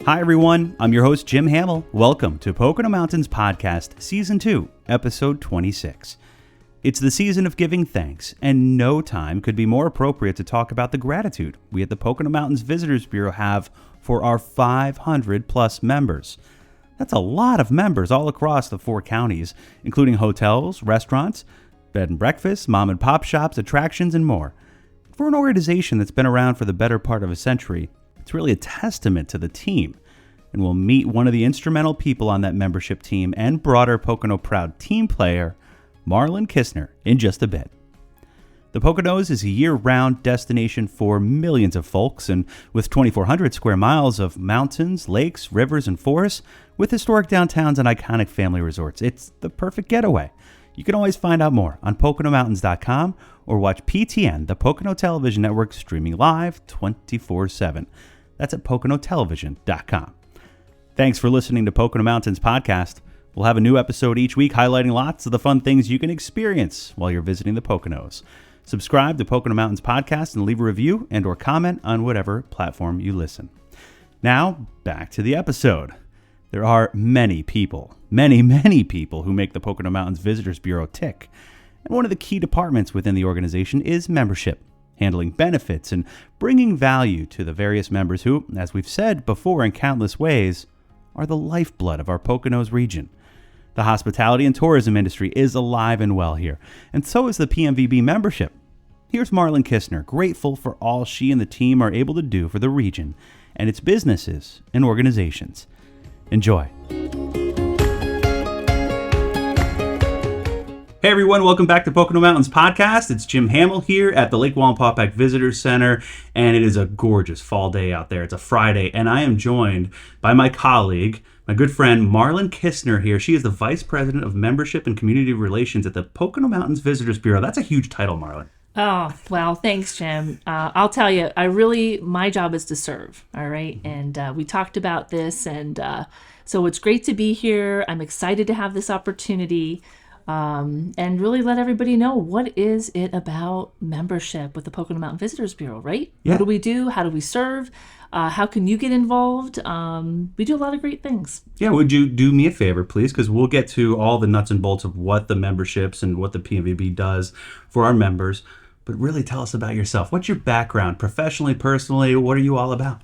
Hi everyone, I'm your host Jim Hamill. Welcome to Pocono Mountains Podcast, Season 2, Episode 26. It's the season of giving thanks, and no time could be more appropriate to talk about the gratitude we at the Pocono Mountains Visitors Bureau have for our 500 plus members. That's a lot of members all across the 4 counties, including hotels, restaurants, bed and breakfasts, mom and pop shops, attractions, and more. For an organization that's been around for the better part of a century, it's really a testament to the team. And we'll meet one of the instrumental people on that membership team and broader Pocono Proud team player, Marlon Kistner, in just a bit. The Poconos is a year-round destination for millions of folks, and with 2,400 square miles of mountains, lakes, rivers, and forests, with historic downtowns and iconic family resorts, it's the perfect getaway. You can always find out more on PoconoMountains.com or watch PTN, the Pocono Television Network, streaming live 24/7. That's at PoconoTelevision.com. Thanks for listening to Pocono Mountains Podcast. We'll have a new episode each week highlighting lots of the fun things you can experience while you're visiting the Poconos. Subscribe to Pocono Mountains Podcast and leave a review and or comment on whatever platform you listen. Now, back to the episode. There are many people who make the Pocono Mountains Visitors Bureau tick. And one of the key departments within the organization is membership, handling benefits and bringing value to the various members who, as we've said before in countless ways, are the lifeblood of our Poconos region. The hospitality and tourism industry is alive and well here, and so is the PMVB membership. Here's Marlon Kistner, grateful for all she and the team are able to do for the region and its businesses and organizations. Enjoy. Hey everyone, welcome back to Pocono Mountains Podcast. It's Jim Hamill here at the Lake Wallenpaupack Visitors Center, and it is a gorgeous fall day out there. It's a Friday, and I am joined by my colleague, my good friend Marlon Kistner here. She is the Vice President of Membership and Community Relations at the Pocono Mountains Visitors Bureau. That's a huge title, Marlon. Oh, well, thanks, Jim. I'll tell you, my job is to serve, all right? And we talked about this, and so it's great to be here. I'm excited to have this opportunity. And really let everybody know, what is it about membership with the Pocono Mountain Visitors Bureau, right? Yeah. What do we do? How do we serve? How can you get involved? We do a lot of great things. Yeah, would you do me a favor, please? Because we'll get to all the nuts and bolts of what the memberships and what the PMVB does for our members. But really tell us about yourself. What's your background, professionally, personally? What are you all about?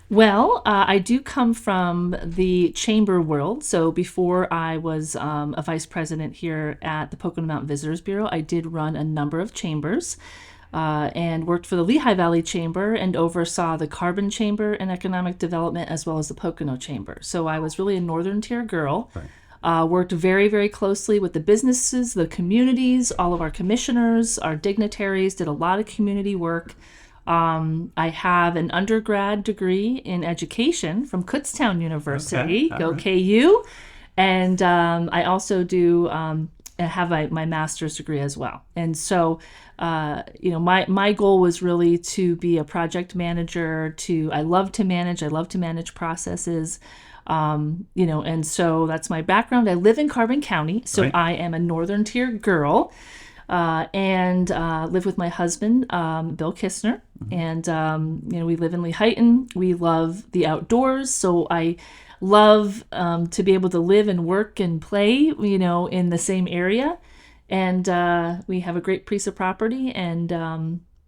Well, I do come from the chamber world. So before I was a vice president here at the Pocono Mountain Visitors Bureau, I did run a number of chambers and worked for the Lehigh Valley Chamber and oversaw the Carbon Chamber and Economic Development, as well as the Pocono Chamber. So I was really a Northern Tier girl. Right. Worked very, very closely with the businesses, the communities, all of our commissioners, our dignitaries, did a lot of community work. I have an undergrad degree in education from Kutztown University, okay, go right. KU, and I also do have my master's degree as well. And so, my goal was really to be a project manager. I love to manage processes. And so that's my background. I live in Carbon County, so right. I am a Northern Tier girl. And live with my husband, Bill Kistner, and we live in Lehighton. We love the outdoors, so I love to be able to live and work and play, in the same area. And we have a great piece of property, and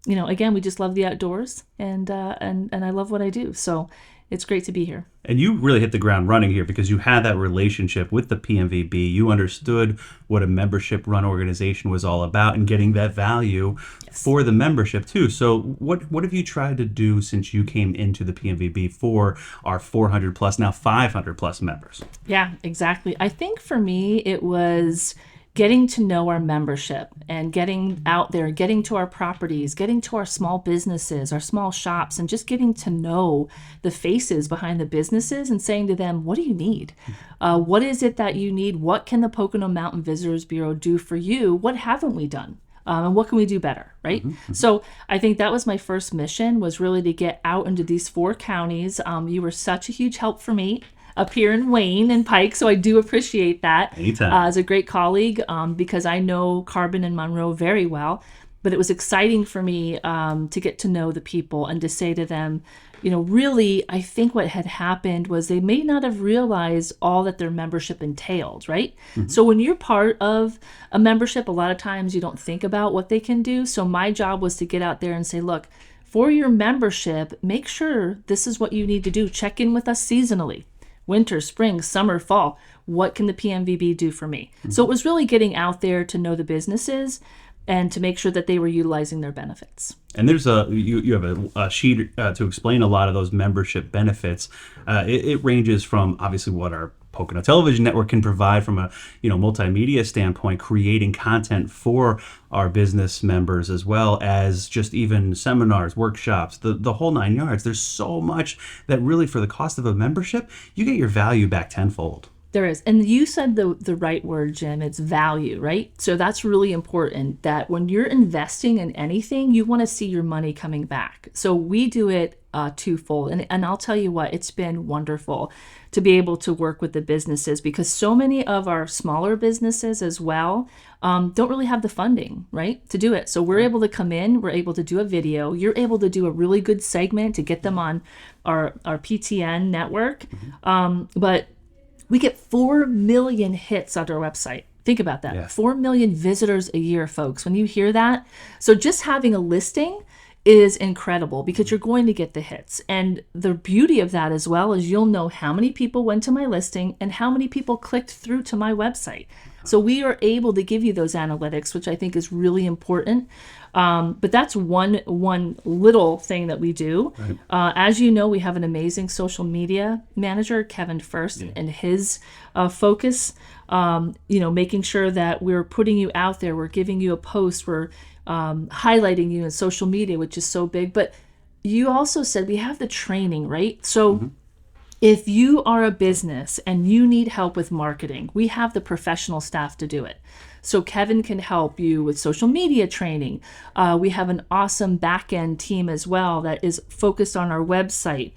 again, we just love the outdoors, and I love what I do. So it's great to be here. And you really hit the ground running here because you had that relationship with the PMVB. You understood what a membership-run organization was all about and getting that value for the membership, too. So what have you tried to do since you came into the PMVB for our 400-plus, now 500-plus members? Yeah, exactly. I think for me, it was getting to know our membership and getting out there, getting to our properties, getting to our small businesses, our small shops, and just getting to know the faces behind the businesses and saying to them, what do you need? What is it that you need? What can the Pocono Mountain Visitors Bureau do for you? What haven't we done? And what can we do better, right? Mm-hmm. So I think that was my first mission, was really to get out into these 4 counties. You were such a huge help for me up here in Wayne and Pike, so I do appreciate that. Anytime. As a great colleague, because I know Carbon and Monroe very well. But it was exciting for me to get to know the people and to say to them, really, I think what had happened was they may not have realized all that their membership entailed, right? So when you're part of a membership, a lot of times you don't think about what they can do. So my job was to get out there and say, look, for your membership, make sure this is what you need to do. Check in with us seasonally. Winter, spring, summer, fall. What can the PMVB do for me? So it was really getting out there to know the businesses and to make sure that they were utilizing their benefits. And there's you have a sheet to explain a lot of those membership benefits. It ranges from obviously what our Pocono Television Network can provide from a multimedia standpoint, creating content for our business members, as well as just even seminars, workshops, the whole 9 yards. There's so much that really, for the cost of a membership, you get your value back tenfold. There is. And you said the right word, Jim. It's value, right? So that's really important, that when you're investing in anything, you want to see your money coming back. So we do it twofold. And I'll tell you what, it's been wonderful to be able to work with the businesses, because so many of our smaller businesses as well don't really have the funding, right, to do it. So we're able to come in, we're able to do a video, you're able to do a really good segment to get them on our PTN network. But we get 4 million hits on our website. Think about that. Yes. 4 million visitors a year, folks. When you hear that, so just having a listing is incredible, because you're going to get the hits. And the beauty of that as well is you'll know how many people went to my listing and how many people clicked through to my website. So we are able to give you those analytics, which I think is really important. But that's one little thing that we do. Right. As you know, we have an amazing social media manager, Kevin First, and his focus, making sure that we're putting you out there, we're giving you a post, we're highlighting you in social media, which is so big. But you also said we have the training, right? So if you are a business and you need help with marketing, we have the professional staff to do it. So Kevin can help you with social media training. We have an awesome back-end team as well that is focused on our website.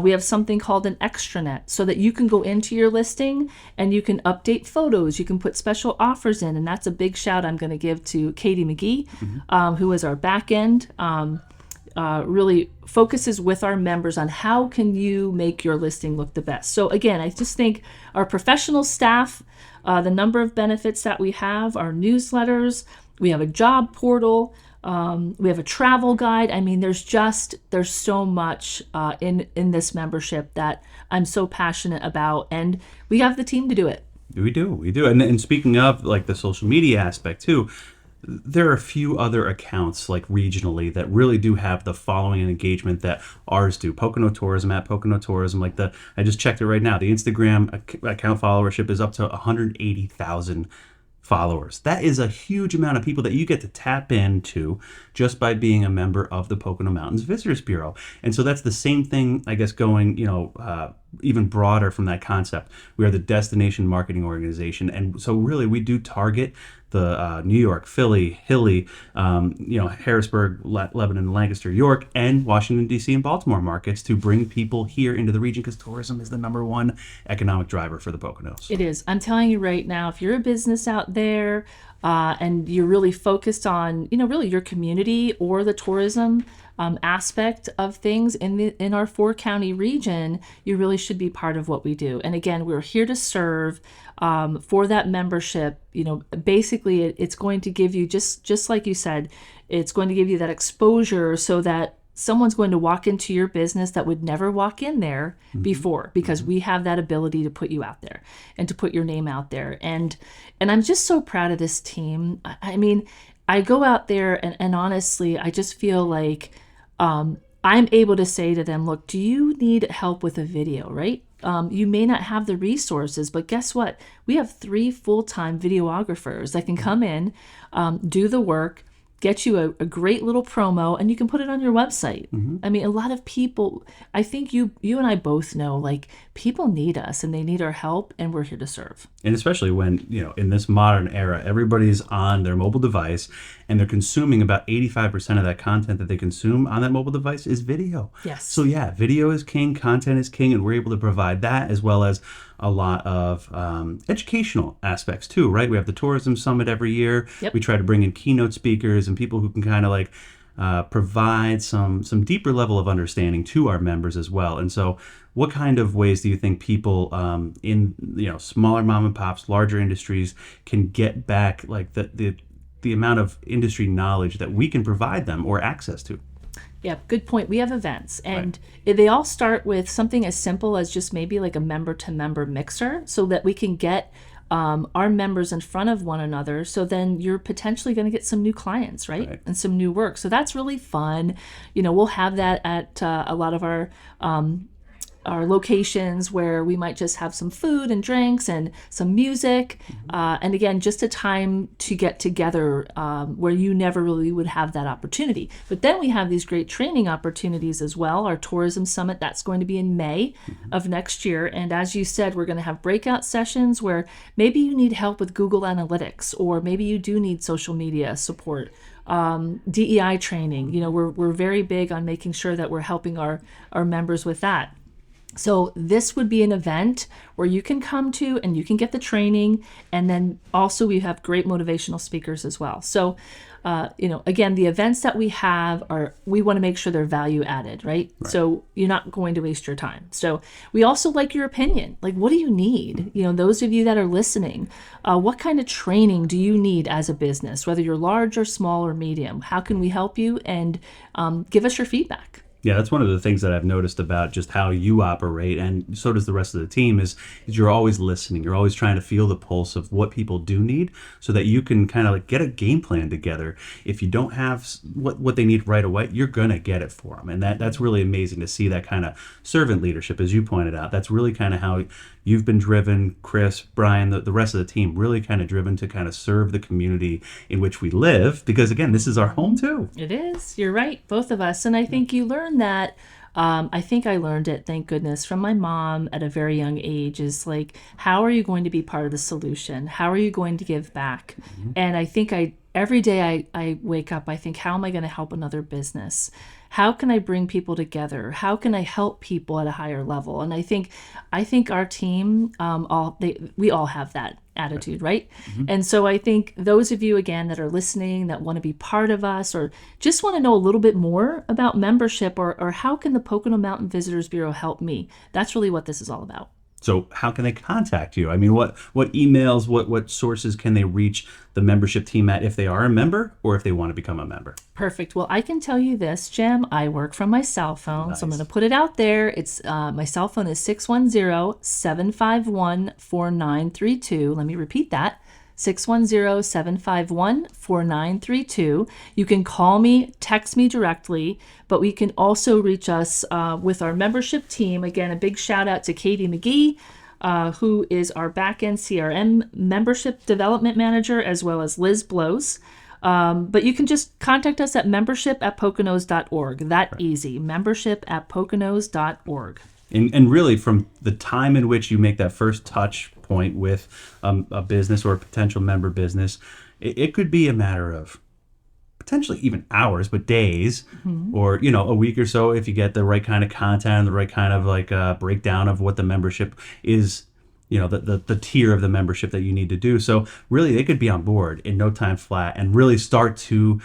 We have something called an extranet, so that you can go into your listing and you can update photos. You can put special offers in, and that's a big shout I'm going to give to Katie McGee, who is our back-end. Really focuses with our members on how can you make your listing look the best. So again, I just think our professional staff, the number of benefits that we have, our newsletters, we have a job portal, we have a travel guide. I mean, there's so much in this membership that I'm so passionate about, and we have the team to do it. We do. And speaking of like the social media aspect too, there are a few other accounts like regionally that really do have the following and engagement that ours do. Pocono Tourism, at Pocono Tourism, I just checked it right now. The Instagram account followership is up to 180,000 followers. That is a huge amount of people that you get to tap into just by being a member of the Pocono Mountains Visitors Bureau. And so that's the same thing, I guess, going, even broader from that concept. We are the destination marketing organization. And so really we do target the New York, Philly, Hilly, Harrisburg, Lebanon, Lancaster, York, and Washington, D.C. and Baltimore markets to bring people here into the region, because tourism is the number one economic driver for the Poconos. It is. I'm telling you right now, if you're a business out there and you're really focused on, really your community or the tourism aspect of things in our 4-county region, you really should be part of what we do. And again, we're here to serve for that membership. Basically it's going to give you, just like you said, it's going to give you that exposure so that someone's going to walk into your business that would never walk in there before, because we have that ability to put you out there and to put your name out there. And I'm just so proud of this team. I mean, I go out there and honestly, I just feel like I'm able to say to them, look, do you need help with a video, right? You may not have the resources, but guess what? We have 3 full-time videographers that can come in, do the work, get you a great little promo, and you can put it on your website. I mean, a lot of people, I think you and I both know, like, people need us and they need our help, and we're here to serve. And especially when, in this modern era, everybody's on their mobile device and they're consuming about 85% of that content that they consume on that mobile device is video. Yes. So yeah, video is king, content is king, and we're able to provide that, as well as a lot of educational aspects too, right? We have the tourism summit every year. Yep. We try to bring in keynote speakers and people who can kind of like provide some deeper level of understanding to our members as well. And so what kind of ways do you think people in smaller mom and pops, larger industries can get back like the amount of industry knowledge that we can provide them or access to? Yeah, good point. We have events, and they all start with something as simple as just maybe like a member-to-member mixer, so that we can get our members in front of one another. So then you're potentially going to get some new clients, right? And some new work. So that's really fun. We'll have that at a lot of our locations where we might just have some food and drinks and some music. And again, just a time to get together where you never really would have that opportunity. But then we have these great training opportunities as well. Our tourism summit, that's going to be in May of next year. And as you said, we're going to have breakout sessions where maybe you need help with Google Analytics, or maybe you do need social media support. DEI training, we're very big on making sure that we're helping our members with that. So this would be an event where you can come to and you can get the training. And then also we have great motivational speakers as well. So, again, the events that we have we want to make sure they're value added, right? So you're not going to waste your time. So we also like your opinion. Like, what do you need? Those of you that are listening, what kind of training do you need as a business, whether you're large or small or medium? How can we help you? And give us your feedback. Yeah, that's one of the things that I've noticed about just how you operate, and so does the rest of the team, is you're always listening. You're always trying to feel the pulse of what people do need so that you can kind of like get a game plan together. If you don't have what they need right away, you're going to get it for them. And that's really amazing to see that kind of servant leadership, as you pointed out. That's really kind of how you've been driven, Chris, Brian, the rest of the team, really kind of driven to kind of serve the community in which we live. Because again, this is our home too. It is. You're right. Both of us. And I think you learn that. I think I learned it, thank goodness, from my mom at a very young age, is like, how are you going to be part of the solution? How are you going to give back? And I think every day I wake up, I think, how am I going to help another business? How can I bring people together? How can I help people at a higher level? And I think our team, we all have that attitude, right? And so I think those of you, again, that are listening, that want to be part of us, or just want to know a little bit more about membership, or how can the Pocono Mountain Visitors Bureau help me? That's really what this is all about. So how can they contact you? I mean, what emails, what sources can they reach the membership team at if they are a member or if they want to become a member? Perfect. Well, I can tell you this, Jim. I work from my cell phone, so I'm going to put it out there. It's my cell phone is 610-751-4932. Let me repeat that. 610-751-4932. You can call me, text me directly, but we can also reach us with our membership team. Again, a big shout out to Katie McGee, who is our back-end CRM membership development manager, as well as Liz Blows. But you can just contact us at membership@poconos.org. Easy. Membership@poconos.org. And really, from the time in which you make that first touch point with a business or a potential member business, it could be a matter of potentially even hours, but days, or a week or so if you get the right kind of content and the right kind of like breakdown of what the membership is. The tier of the membership that you need to do. So really, they could be on board in no time flat and really start to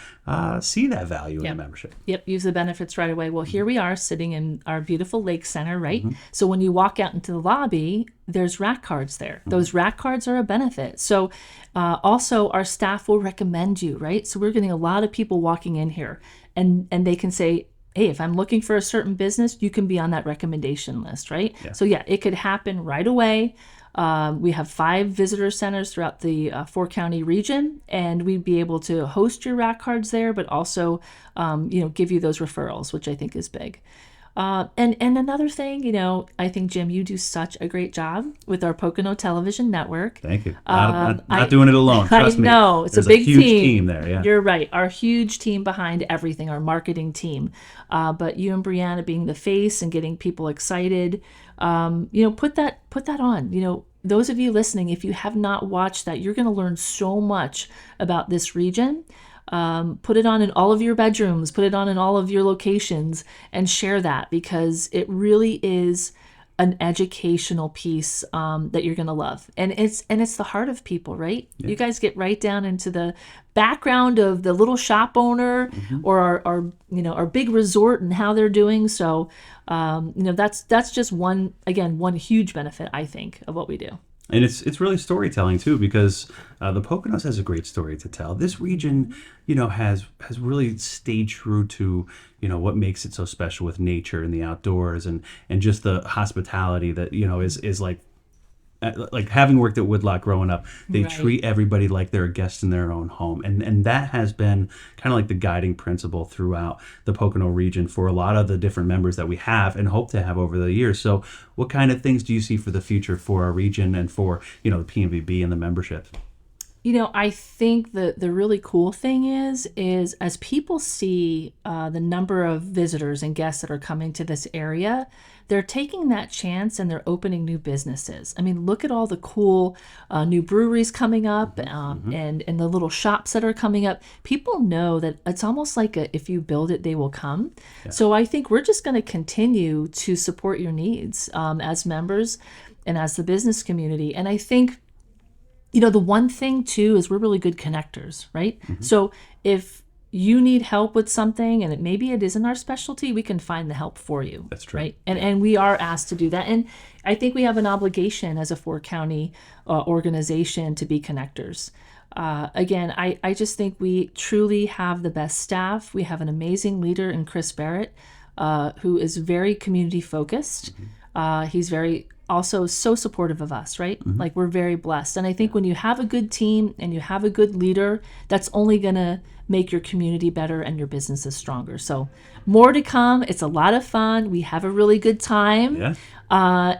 see that value in the membership. Yep, use the benefits right away. Well, here we are sitting in our beautiful lake center, right? So when you walk out into the lobby, there's rack cards there. Those rack cards are a benefit. So also our staff will recommend you, right? So we're getting a lot of people walking in here, and they can say, hey, if I'm looking for a certain business, you can be on that recommendation list, right? Yeah. So yeah, it could happen right away. We have 5 visitor centers throughout the 4-county region, and we'd be able to host your rack cards there, but also, give you those referrals, which I think is big. And another thing, I think, Jim, you do such a great job with our Pocono Television Network. Thank you. Not doing it alone. Trust me. I know. It's There's a big huge team there. Yeah. You're right. Our huge team behind everything, our marketing team. But you and Brianna being the face and getting people excited, put that on. Those of you listening, if you have not watched that, you're going to learn so much about this region. Put it on in all of your bedrooms, put it on in all of your locations, and share that, because it really is an educational piece that you're going to love. And it's the heart of people, right? Yeah. You guys get right down into the background of the little shop owner or our big resort and how they're doing. So, that's just one huge benefit, I think, of what we do. And it's really storytelling too, because the Poconos has a great story to tell. This region, has really stayed true to, what makes it so special with nature and the outdoors and just the hospitality that, is like having worked at Woodlock growing up, they treat everybody like they're a guest in their own home. And that has been kind of like the guiding principle throughout the Pocono region for a lot of the different members that we have and hope to have over the years. So what kind of things do you see for the future for our region and for, the PMVB and the membership? I think the really cool thing is as people see the number of visitors and guests that are coming to this area, they're taking that chance and they're opening new businesses. I mean, look at all the cool new breweries coming up and the little shops that are coming up. People know that it's almost like if you build it, they will come. Yeah. So I think we're just going to continue to support your needs as members and as the business community. And I think the one thing, too, is we're really good connectors, right? So if you need help with something and maybe it isn't our specialty, we can find the help for you. That's true. Right? And we are asked to do that. And I think we have an obligation as a 4-county organization to be connectors. Again, I just think we truly have the best staff. We have an amazing leader in Chris Barrett, who is very community focused. He's very also so supportive of us, right? Like we're very blessed. And I think when you have a good team and you have a good leader, that's only going to make your community better and your businesses stronger. So more to come. It's a lot of fun. We have a really good time. Yeah.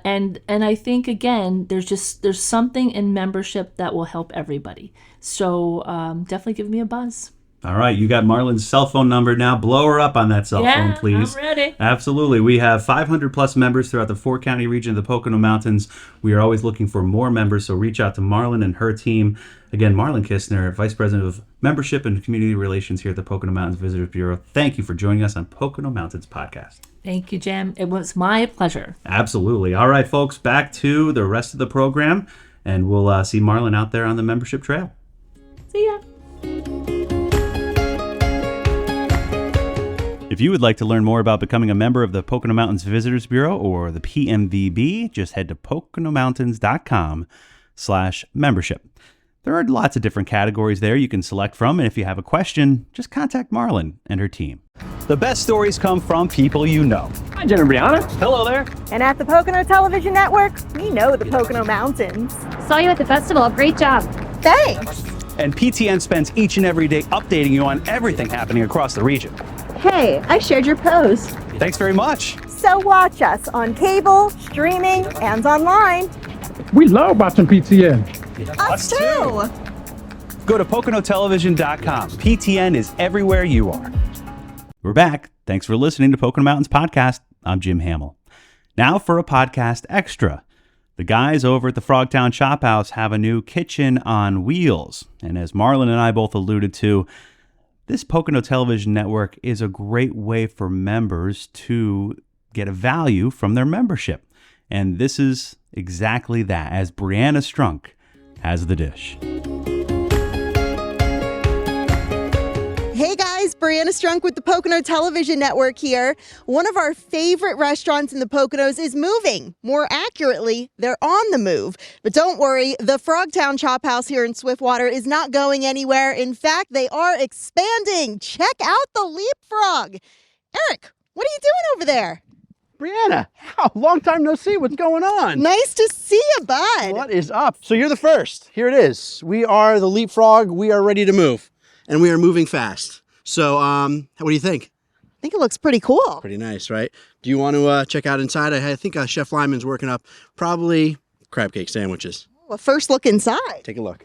And I think, again, there's something in membership that will help everybody. So definitely give me a buzz. All right, you got Marlon's cell phone number now. Blow her up on that cell phone, please. I'm ready. Absolutely. We have 500 plus members throughout the 4-county region of the Pocono Mountains. We are always looking for more members, so reach out to Marlon and her team. Again, Marlon Kistner, Vice President of Membership and Community Relations here at the Pocono Mountains Visitors Bureau. Thank you for joining us on Pocono Mountains Podcast. Thank you, Jim. It was my pleasure. Absolutely. All right, folks, back to the rest of the program, and we'll see Marlon out there on the membership trail. See ya. If you would like to learn more about becoming a member of the Pocono Mountains Visitors Bureau or the PMVB, just head to poconomountains.com/membership. There are lots of different categories there you can select from, and if you have a question, just contact Marlon and her team. The best stories come from people you know. Hi, Jen and Brianna. Hello there. And at the Pocono Television Network, we know the Pocono Mountains. Saw you at the festival. Great job. Thanks. And PTN spends each and every day updating you on everything happening across the region. Hey, I shared your post. Thanks very much. So watch us on cable, streaming, and online. We love watching PTN. Us too. Go to PoconoTelevision.com. PTN is everywhere you are. We're back. Thanks for listening to Pocono Mountains Podcast. I'm Jim Hamill. Now for a podcast extra. The guys over at the Frogtown Chop House have a new kitchen on wheels. And as Marlon and I both alluded to, this Pocono Television Network is a great way for members to get a value from their membership. And this is exactly that, as Brianna Strunk has the dish. Hey guys, Brianna Strunk with the Pocono Television Network here. One of our favorite restaurants in the Poconos is moving. More accurately, they're on the move. But don't worry, the Frogtown Chop House here in Swiftwater is not going anywhere. In fact, they are expanding. Check out the leapfrog. Eric, what are you doing over there? Brianna, long time no see. What's going on? Nice to see you, bud. What is up? So you're the first. Here it is. We are the leapfrog. We are ready to move. And we are moving fast. So, what do you think? I think it looks pretty cool. Pretty nice, right? Do you want to check out inside? I think Chef Lyman's working up probably crab cake sandwiches. Well, first look inside. Take a look.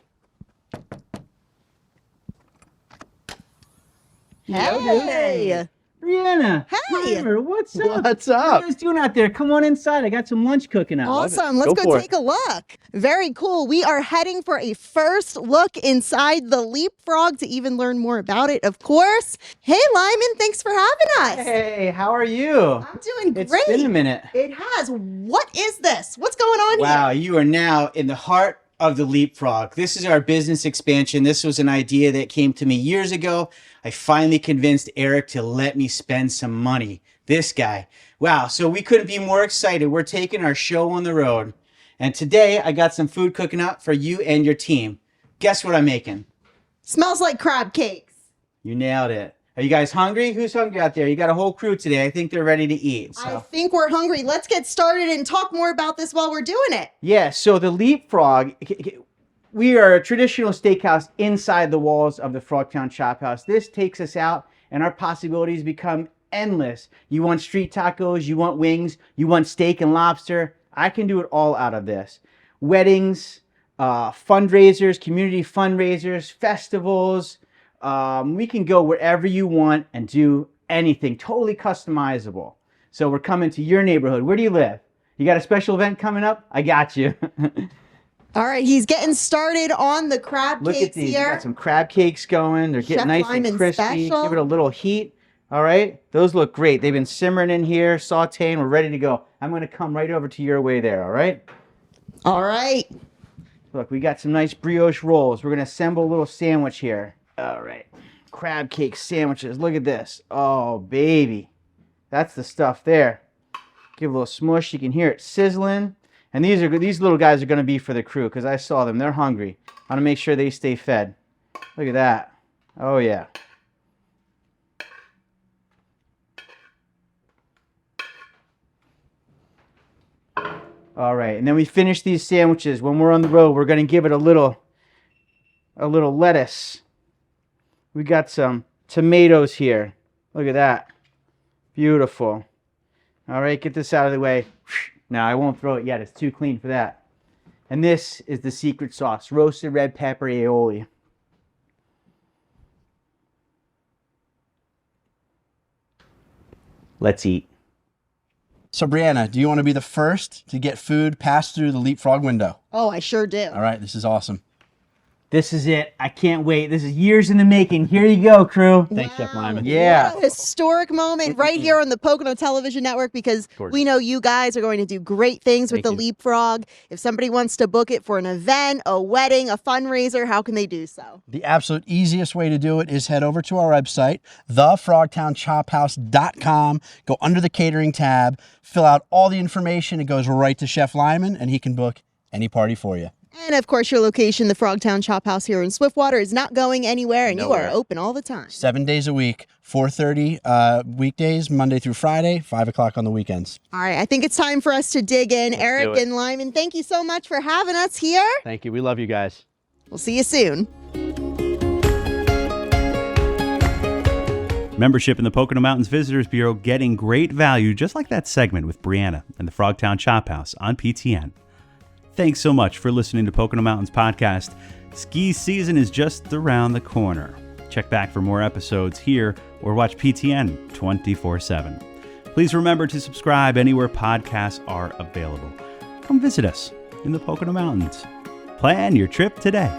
Hey. Brianna. Hey. Primer, what's up? What's What are up? you guys doing out there? Come on inside. I got some lunch cooking out. Awesome. Let's Go go for it. take a look. Very cool. We are heading for a first look inside the Leapfrog to even learn more about it, of course. Hey, Lyman, thanks for having us. Hey, how are you? I'm doing great. It's been a minute. It has. What is this? What's going on Wow, here? you are now in the heart of the Leapfrog. This is our business expansion. This was an idea that came to me years ago. I finally convinced Eric to let me spend some money. This guy. Wow, so we couldn't be more excited. We're taking our show on the road. And today I got some food cooking up for you and your team. Guess what I'm making? Smells like crab cakes. You nailed it. Are you guys hungry? Who's hungry out there? You got a whole crew today. I think they're ready to eat. I think we're hungry. Let's get started and talk more about this while we're doing it. Yeah, so the Leapfrog, we are a traditional steakhouse inside the walls of the Frogtown Chop House. This takes us out and our possibilities become endless. You want street tacos, you want wings, you want steak and lobster. I can do it all out of this. Weddings, fundraisers, community fundraisers, festivals. We can go wherever you want and do anything, totally customizable. So we're coming to your neighborhood. Where do you live? You got a special event coming up? I got you. All right, he's getting started on the crab Look cakes at these. You here. got some crab cakes going. They're getting Chef nice Lyman and crispy. special. Give it a little heat. All right. Those look great. They've been simmering in here, sauteing. We're ready to go. I'm going to come right over to your way there. All right. All right. Look, we got some nice brioche rolls. We're going to assemble a little sandwich here. All right. Crab cake sandwiches. Look at this. Oh, baby. That's the stuff there. Give a little smush. You can hear it sizzling. And these little guys are going to be for the crew because I saw them. They're hungry. I want to make sure they stay fed. Look at that. Oh, yeah. All right. And then we finish these sandwiches. When we're on the road, we're going to give it a little lettuce. We got some tomatoes here. Look at that. Beautiful. All right. Get this out of the way. Now, I won't throw it yet. It's too clean for that. And this is the secret sauce, roasted red pepper aioli. Let's eat. So, Brianna, do you want to be the first to get food passed through the Leapfrog window? Oh, I sure do. All right, this is awesome. This is it. I can't wait. This is years in the making. Here you go, crew. Thanks, Chef Lyman. Yeah. What a historic moment right here on the Pocono Television Network because we know you guys are going to do great things with the Leapfrog. If somebody wants to book it for an event, a wedding, a fundraiser, how can they do so? The absolute easiest way to do it is head over to our website, thefrogtownchophouse.com. Go under the catering tab, fill out all the information. It goes right to Chef Lyman, and he can book any party for you. And of course, your location, the Frogtown Chop House here in Swiftwater, is not going anywhere, and you are open all the time. 7 days a week, 4:30 weekdays, Monday through Friday, 5 o'clock on the weekends. All right, I think it's time for us to dig in. Eric and Lyman, thank you so much for having us here. Thank you. We love you guys. We'll see you soon. Membership in the Pocono Mountains Visitors Bureau getting great value, just like that segment with Brianna and the Frogtown Chop House on PTN. Thanks so much for listening to Pocono Mountains Podcast. Ski season is just around the corner. Check back for more episodes here or watch PTN 24/7. Please remember to subscribe anywhere podcasts are available. Come visit us in the Pocono Mountains. Plan your trip today.